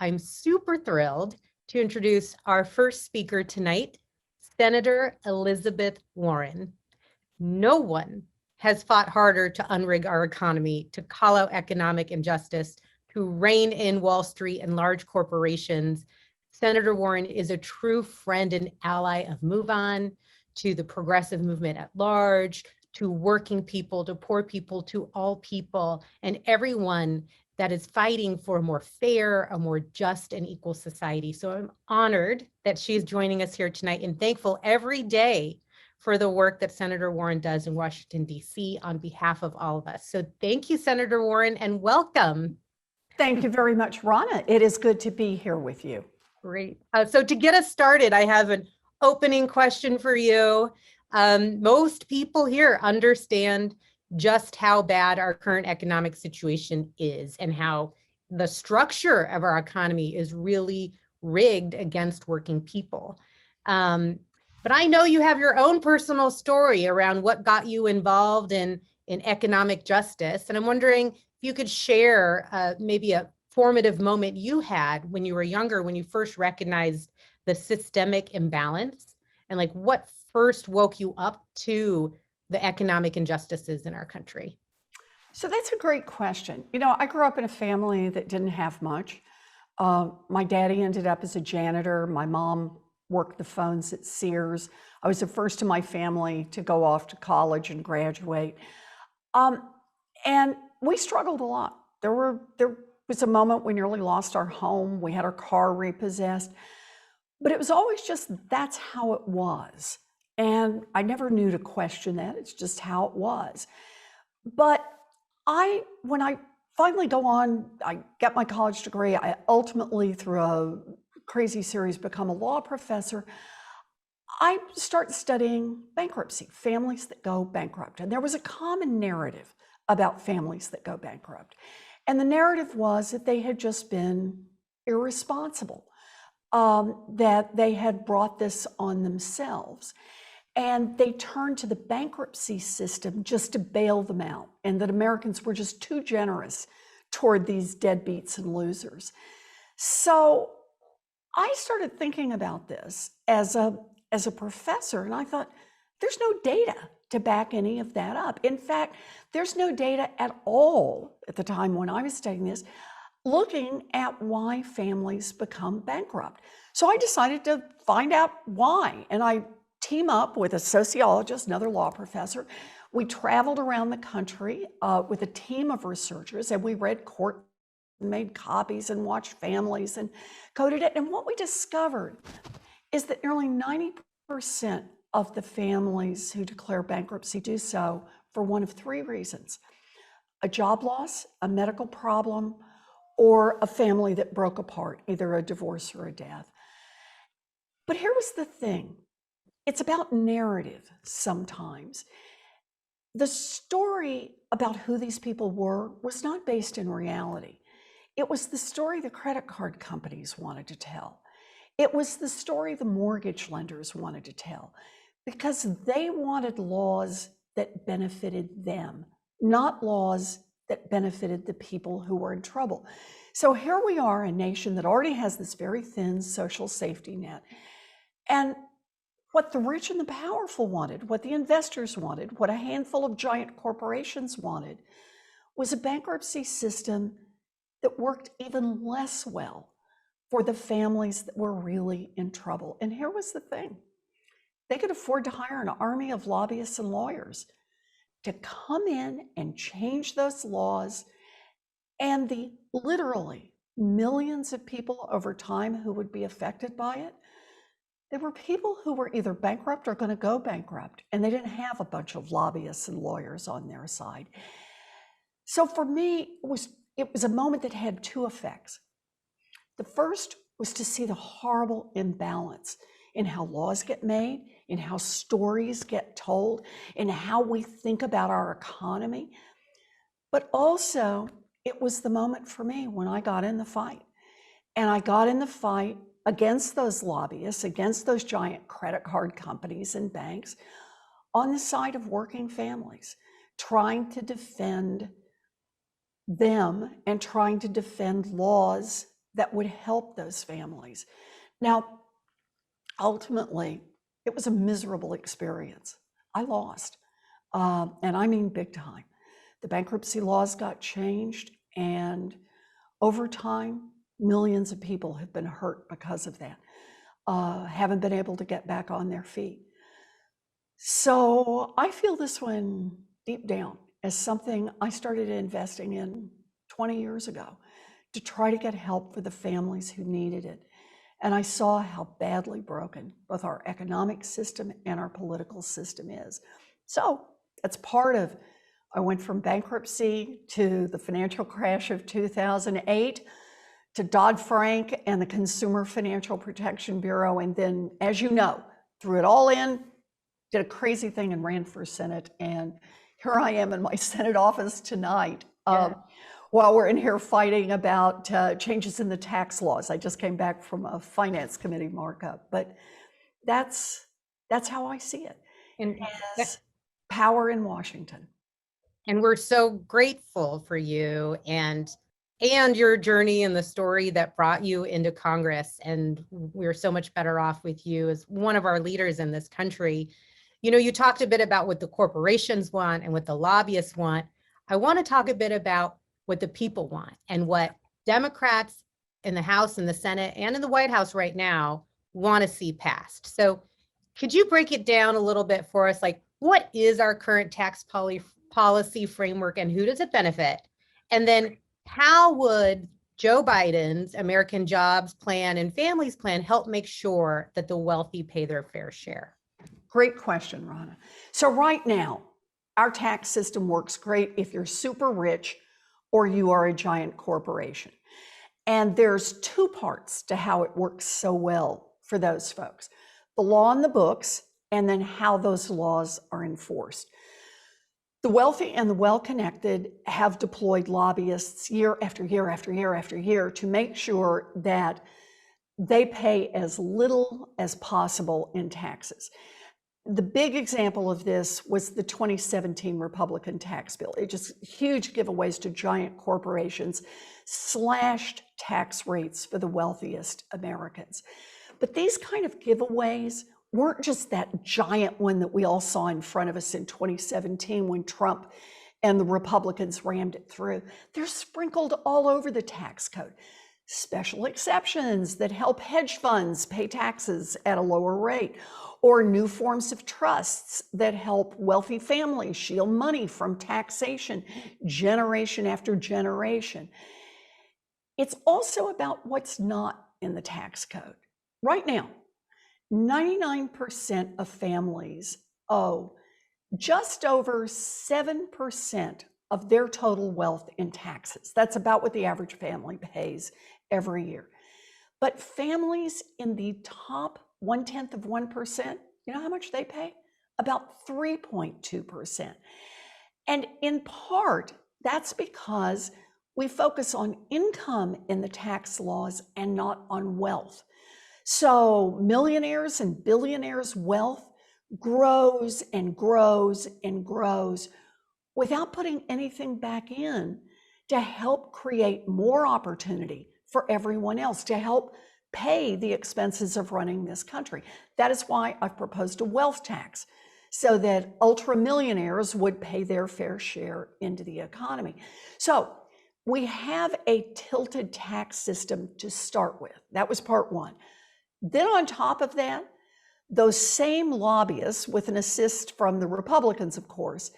I'm super thrilled to introduce our first speaker tonight, Senator Elizabeth Warren. No one has fought harder to unrig our economy, to call out economic injustice, to rein in Wall Street and large corporations. Senator Warren is a true friend and ally of MoveOn, to the progressive movement at large, to working people, to poor people, to all people, and everyone that is fighting for a more fair, a more just and equal society. So I'm honored that she's joining us here tonight and thankful every day for the work that Senator Warren does in Washington, D.C. on behalf of all of us. So thank you, Senator Warren, and welcome. Thank you very much, Rana. It is good to be here with you. Great. So to get us started, I have an opening question for you. Most people here understand just how bad our current economic situation is and how the structure of our economy is really rigged against working people. But I know you have your own personal story around what got you involved in economic justice. And I'm wondering if you could share maybe a formative moment you had when you were younger, when you first recognized the systemic imbalance, and like what first woke you up to the economic injustices in our country? So that's a great question. You know, I grew up in a family that didn't have much. My daddy ended up as a janitor. My mom worked the phones at Sears. I was the first in my family to go off to college and graduate. And we struggled a lot. There was a moment we nearly lost our home. We had our car repossessed. But it was always just, that's how it was. And I never knew to question that. It's just how it was. But when I finally go on, I get my college degree, I ultimately, through a crazy series, become a law professor. I start studying bankruptcy, families that go bankrupt. And there was a common narrative about families that go bankrupt. And the narrative was that they had just been irresponsible, that they had brought this on themselves. And they turned to the bankruptcy system just to bail them out, and that Americans were just too generous toward these deadbeats and losers. So I started thinking about this as a professor, and I thought, there's no data to back any of that up. In fact, there's no data at all at the time when I was studying this, looking at why families become bankrupt. So I decided to find out why, and I team up with a sociologist, another law professor. We traveled around the country with a team of researchers, and we read court and made copies and watched families and coded it. And what we discovered is that nearly 90% of the families who declare bankruptcy do so for one of three reasons: a job loss, a medical problem, or a family that broke apart, either a divorce or a death. But here was the thing. It's about narrative sometimes. The story about who these people were was not based in reality. It was the story the credit card companies wanted to tell. It was the story the mortgage lenders wanted to tell, because they wanted laws that benefited them, not laws that benefited the people who were in trouble. So here we are, a nation that already has this very thin social safety net. And what the rich and the powerful wanted, what the investors wanted, what a handful of giant corporations wanted, was a bankruptcy system that worked even less well for the families that were really in trouble. And here was the thing. They could afford to hire an army of lobbyists and lawyers to come in and change those laws, and the literally millions of people over time who would be affected by it, there were people who were either bankrupt or going to go bankrupt, and they didn't have a bunch of lobbyists and lawyers on their side. So for me, it was a moment that had two effects. The first was to see the horrible imbalance in how laws get made, in how stories get told, in how we think about our economy. But also, it was the moment for me when I got in the fight. And I got in the fight against those lobbyists, against those giant credit card companies and banks, on the side of working families, trying to defend them and trying to defend laws that would help those families. Now, ultimately, it was a miserable experience. I lost, and I mean big time. The bankruptcy laws got changed, and over time, millions of people have been hurt because of that, haven't been able to get back on their feet. So I feel this one deep down as something I started investing in 20 years ago to try to get help for the families who needed it. And I saw how badly broken both our economic system and our political system is. So that's part of, I went from bankruptcy to the financial crash of 2008 to Dodd-Frank and the Consumer Financial Protection Bureau. And then, as you know, threw it all in, did a crazy thing and ran for Senate. And here I am in my Senate office tonight. While we're in here fighting about changes in the tax laws. I just came back from a finance committee markup, but that's how I see it. And As power in Washington. And we're so grateful for you and your journey and the story that brought you into Congress. And we're so much better off with you as one of our leaders in this country. You know, you talked a bit about what the corporations want and what the lobbyists want. I want to talk a bit about what the people want and what Democrats in the House and the Senate and in the White House right now want to see passed. So could you break it down a little bit for us? Like, what is our current tax policy framework and who does it benefit? And then how would Joe Biden's American Jobs Plan and Families Plan help make sure that the wealthy pay their fair share? Great question, Ronna. So right now, our tax system works great if you're super rich or you are a giant corporation. And there's two parts to how it works so well for those folks: the law in the books, and then how those laws are enforced. The wealthy and the well-connected have deployed lobbyists year after year after year after year to make sure that they pay as little as possible in taxes. The big example of this was the 2017 Republican tax bill. It just huge giveaways to giant corporations, slashed tax rates for the wealthiest Americans. But these kind of giveaways weren't just that giant one that we all saw in front of us in 2017 when Trump and the Republicans rammed it through. They're sprinkled all over the tax code. Special exceptions that help hedge funds pay taxes at a lower rate, or new forms of trusts that help wealthy families shield money from taxation generation after generation. It's also about what's not in the tax code. Right now, 99% of families owe just over 7% of their total wealth in taxes. That's about what the average family pays every year. But families in the top 0.1%, you know how much they pay? About 3.2%. And in part, that's because we focus on income in the tax laws and not on wealth. So millionaires and billionaires' wealth grows and grows and grows without putting anything back in to help create more opportunity for everyone else, to help pay the expenses of running this country. That is why I've proposed a wealth tax, so that ultra millionaires would pay their fair share into the economy. So we have a tilted tax system to start with. That was part one. Then on top of that, those same lobbyists, with an assist from the Republicans, of course,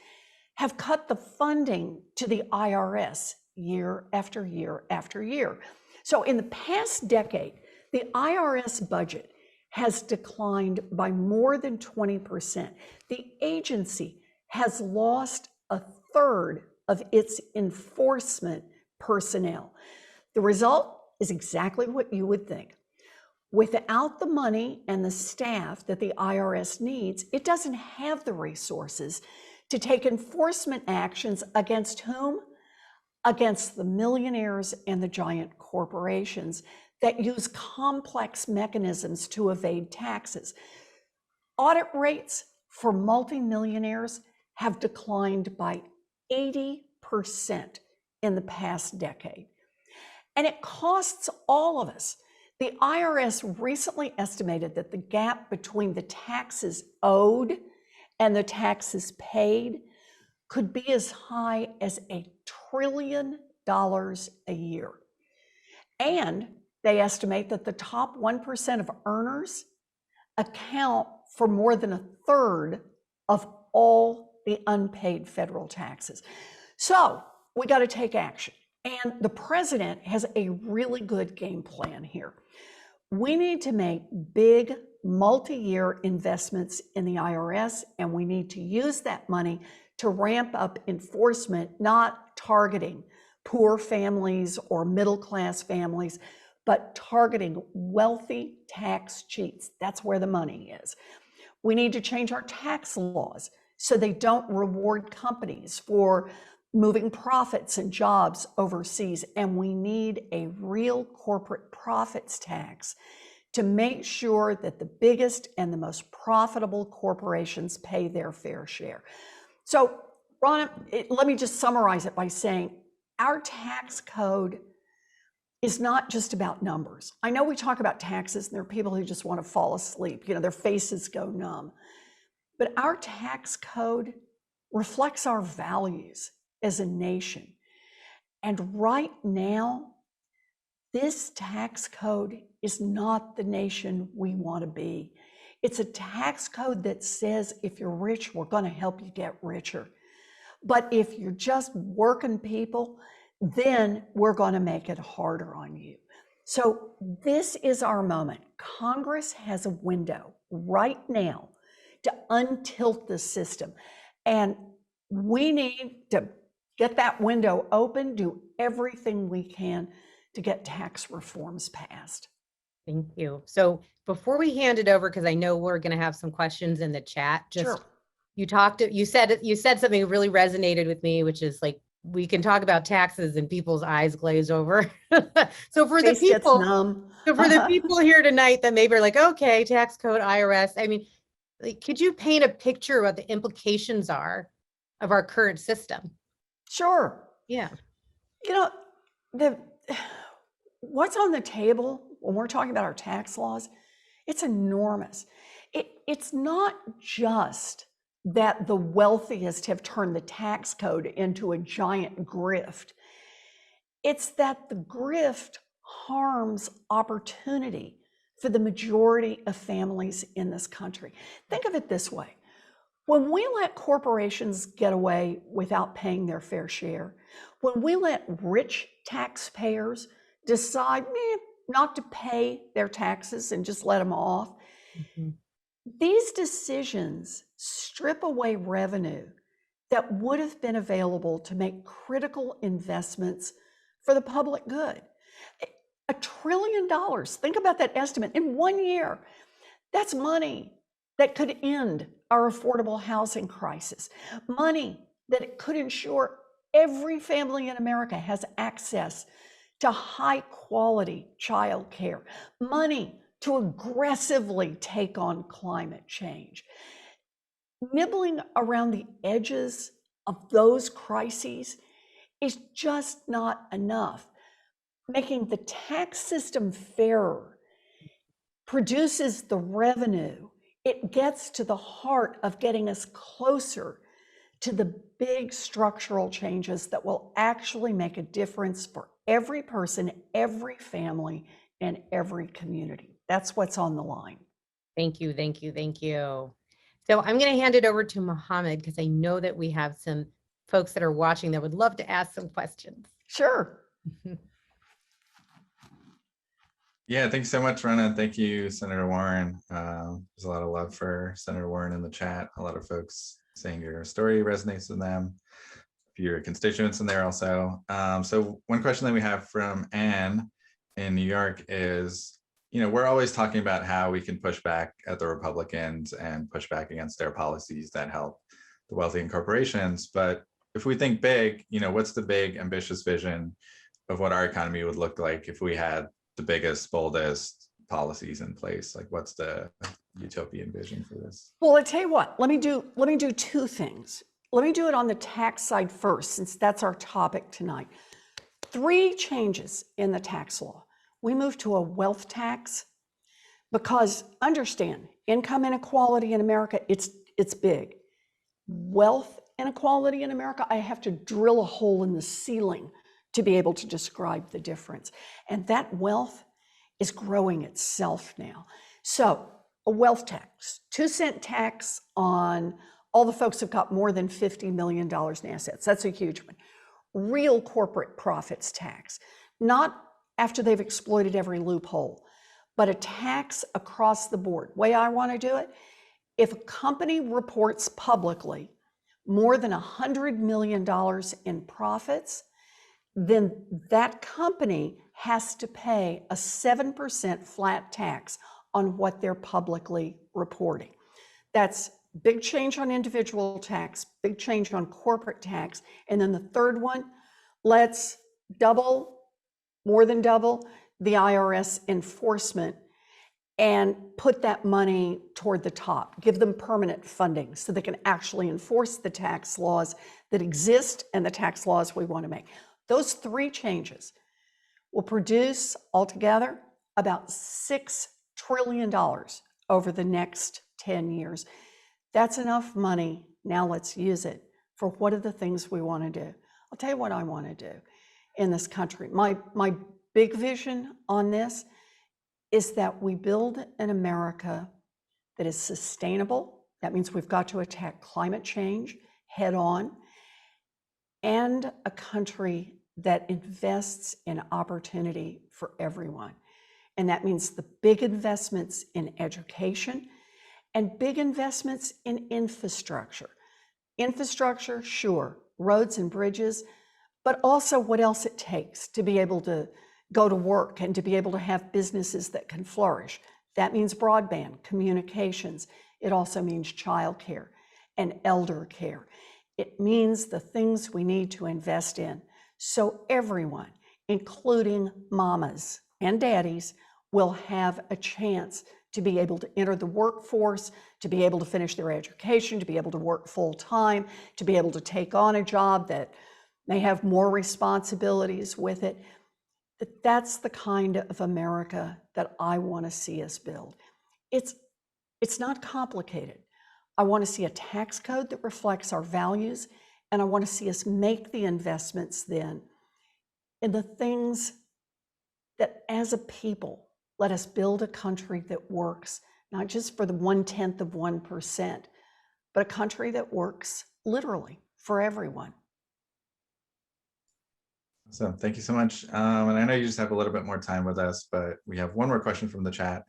have cut the funding to the IRS year after year after year. So in the past decade, the IRS budget has declined by more than 20%. The agency has lost a third of its enforcement personnel. The result is exactly what you would think. Without the money and the staff that the IRS needs, it doesn't have the resources to take enforcement actions against whom? Against the millionaires and the giant corporations that use complex mechanisms to evade taxes. Audit rates for multimillionaires have declined by 80% in the past decade. And it costs all of us. The IRS recently estimated that the gap between the taxes owed and the taxes paid could be as high as $1 trillion a year. And they estimate that the top 1% of earners account for more than 1/3 of all the unpaid federal taxes. So we got to take action. And the president has a really good game plan here. We need to make big multi-year investments in the IRS, and we need to use that money to ramp up enforcement, not targeting poor families or middle-class families, but targeting wealthy tax cheats. That's where the money is. We need to change our tax laws so they don't reward companies for moving profits and jobs overseas. And we need a real corporate profits tax to make sure that the biggest and the most profitable corporations pay their fair share. So, Ron, let me just summarize it by saying our tax code is not just about numbers. I know we talk about taxes and there are people who just want to fall asleep, their faces go numb. But our tax code reflects our values as a nation. And right now, this tax code is not the nation we want to be. It's a tax code that says if you're rich, we're going to help you get richer. But if you're just working people, then we're going to make it harder on you. So this is our moment. Congress has a window right now to untilt the system. And we need to get that window open, do everything we can to get tax reforms passed. Thank you. So before we hand it over, because I know we're going to have some questions in the chat, Sure. you said something that really resonated with me, which is like, we can talk about taxes and people's eyes glaze over. So for the people here tonight that maybe are like, okay, tax code, IRS, I mean, like, could you paint a picture of what the implications are of our current system? Sure. Yeah. What's on the table when we're talking about our tax laws, it's enormous. It's not just that the wealthiest have turned the tax code into a giant grift. It's that the grift harms opportunity for the majority of families in this country. Think of it this way. When we let corporations get away without paying their fair share, when we let rich taxpayers decide not to pay their taxes and just let them off, these decisions strip away revenue that would have been available to make critical investments for the public good. $1 trillion, think about that estimate, in 1 year. That's money that could end our affordable housing crisis, money that could ensure every family in America has access to high quality childcare, money to aggressively take on climate change. Nibbling around the edges of those crises is just not enough. Making the tax system fairer produces the revenue. It gets to the heart of getting us closer to the big structural changes that will actually make a difference for every person, every family, and every community. That's what's on the line. Thank you, thank you, thank you. So I'm going to hand it over to Mohammed because I know that we have some folks that are watching that would love to ask some questions. Sure. Yeah, thanks so much, Ronna. Thank you, Senator Warren. There's a lot of love for Senator Warren in the chat. A lot of folks saying your story resonates with them. Your constituents in there also. So one question that we have from Anne in New York is, we're always talking about how we can push back at the Republicans and push back against their policies that help the wealthy and corporations. But if we think big, what's the big ambitious vision of what our economy would look like if we had the biggest, boldest policies in place? Like, what's the utopian vision for this? Well, I tell you what, let me do two things. Let me do it on the tax side first, since that's our topic tonight. 3 changes in the tax law. We moved to a wealth tax because, understand, income inequality in America, it's big. Wealth inequality in America, I have to drill a hole in the ceiling to be able to describe the difference. And that wealth is growing itself now. So a wealth tax, 2-cent tax on all the folks who've got more than $50 million in assets. That's a huge one. Real corporate profits tax, not after they've exploited every loophole, but a tax across the board. Way I want to do it, if a company reports publicly more than $100 million in profits, then that company has to pay a 7% flat tax on what they're publicly reporting. That's big change on individual tax, big change on corporate tax. And then the third one, let's more than double the IRS enforcement and put that money toward the top, give them permanent funding so they can actually enforce the tax laws that exist and the tax laws we want to make. Those 3 changes will produce altogether about $6 trillion over the next 10 years. That's enough money. Now let's use it for what are the things we want to do. I'll tell you what I want to do in this country. My big vision on this is that we build an America that is sustainable. That means we've got to attack climate change head on, and a country that invests in opportunity for everyone. And that means the big investments in education and big investments in infrastructure. Infrastructure, sure, roads and bridges, but also what else it takes to be able to go to work and to be able to have businesses that can flourish. That means broadband, communications. It also means childcare and elder care. It means the things we need to invest in so everyone, including mamas and daddies, will have a chance to be able to enter the workforce, to be able to finish their education, to be able to work full time, to be able to take on a job that may have more responsibilities with it. That's the kind of America that I want to see us build. It's not complicated. I want to see a tax code that reflects our values, and I want to see us make the investments then in the things that as a people let us build a country that works, not just for the 0.1%, but a country that works literally for everyone. So thank you so much. And I know you just have a little bit more time with us, but we have one more question from the chat.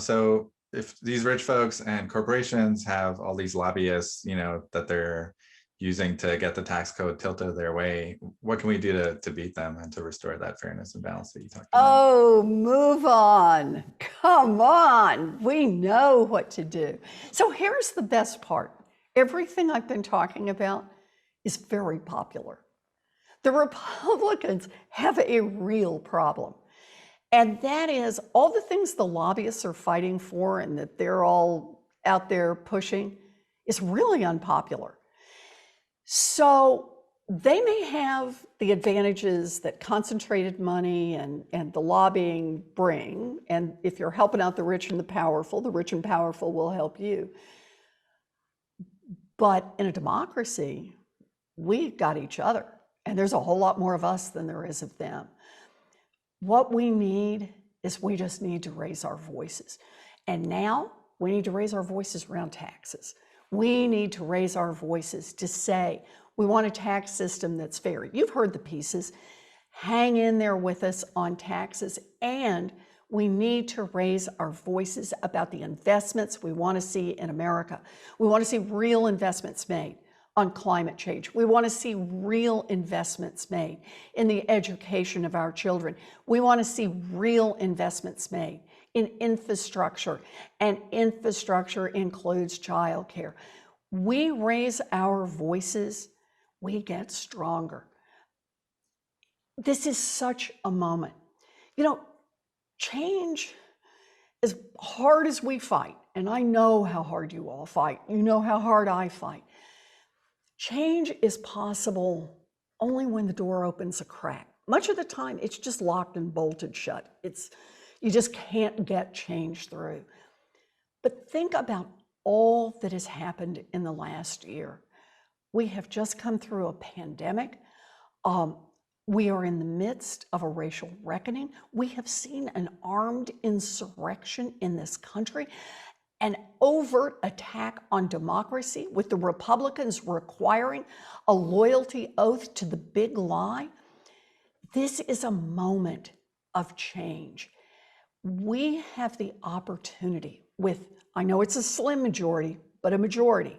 So if these rich folks and corporations have all these lobbyists, that they're using to get the tax code tilted their way, what can we do to beat them and to restore that fairness and balance that you talked about? Oh, move on. Come on. We know what to do. So here's the best part. Everything I've been talking about is very popular. The Republicans have a real problem. And that is all the things the lobbyists are fighting for and that they're all out there pushing is really unpopular. So they may have the advantages that concentrated money and the lobbying bring. And if you're helping out the rich and the powerful will help you. But in a democracy, we've got each other. And there's a whole lot more of us than there is of them. What we need is we just need to raise our voices. And now we need to raise our voices around taxes. We need to raise our voices to say, we want a tax system that's fair. You've heard the pieces. Hang in there with us on taxes. And we need to raise our voices about the investments we want to see in America. We want to see real investments made on climate change. We want to see real investments made in the education of our children. We want to see real investments made in infrastructure, and infrastructure includes childcare. We raise our voices, we get stronger. This is such a moment. Change, as hard as we fight, and I know how hard you all fight, you know how hard I fight. Change is possible only when the door opens a crack. much of the time, it's just locked and bolted shut. You just can't get change through. But think about all that has happened in the last year. We have just come through a pandemic. We are in the midst of a racial reckoning. We have seen an armed insurrection in this country, an overt attack on democracy, with the Republicans requiring a loyalty oath to the big lie. This is a moment of change. We have the opportunity I know it's a slim majority, but a majority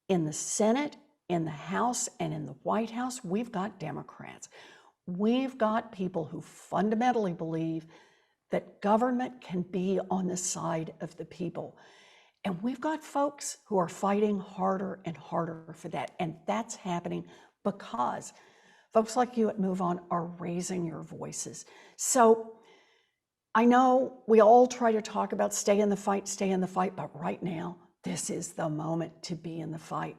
in the Senate, in the House, and in the White House. We've got Democrats. We've got people who fundamentally believe that government can be on the side of the people. And we've got folks who are fighting harder and harder for that. And that's happening because folks like you at MoveOn are raising your voices. So I know we all try to talk about stay in the fight, but right now, this is the moment to be in the fight,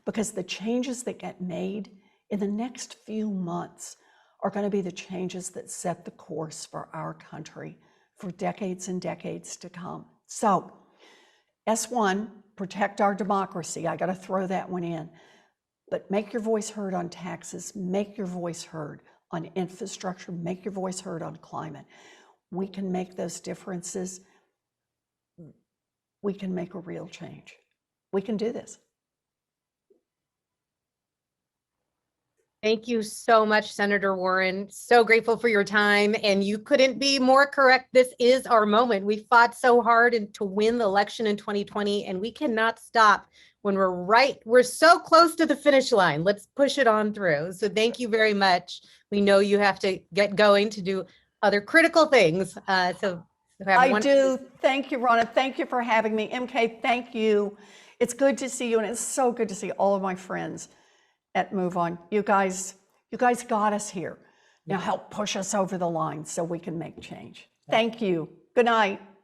because the changes that get made in the next few months are going to be the changes that set the course for our country for decades and decades to come. So, S1, protect our democracy. I got to throw that one in. But make your voice heard on taxes, make your voice heard on infrastructure, make your voice heard on climate. We can make those differences. We can make a real change. We can do this. Thank you so much, Senator Warren. So grateful for your time, and you couldn't be more correct. This is our moment. We fought so hard to win the election in 2020, and we cannot stop when we're so close to the finish line. Let's push it on through. So thank you very much. We know you have to get going to do other critical things. I do. Thank you, Ronna. Thank you for having me. MK, thank you. It's good to see you, and it's so good to see all of my friends at MoveOn. You guys got us here. Now help push us over the line so we can make change. Thank you. Good night.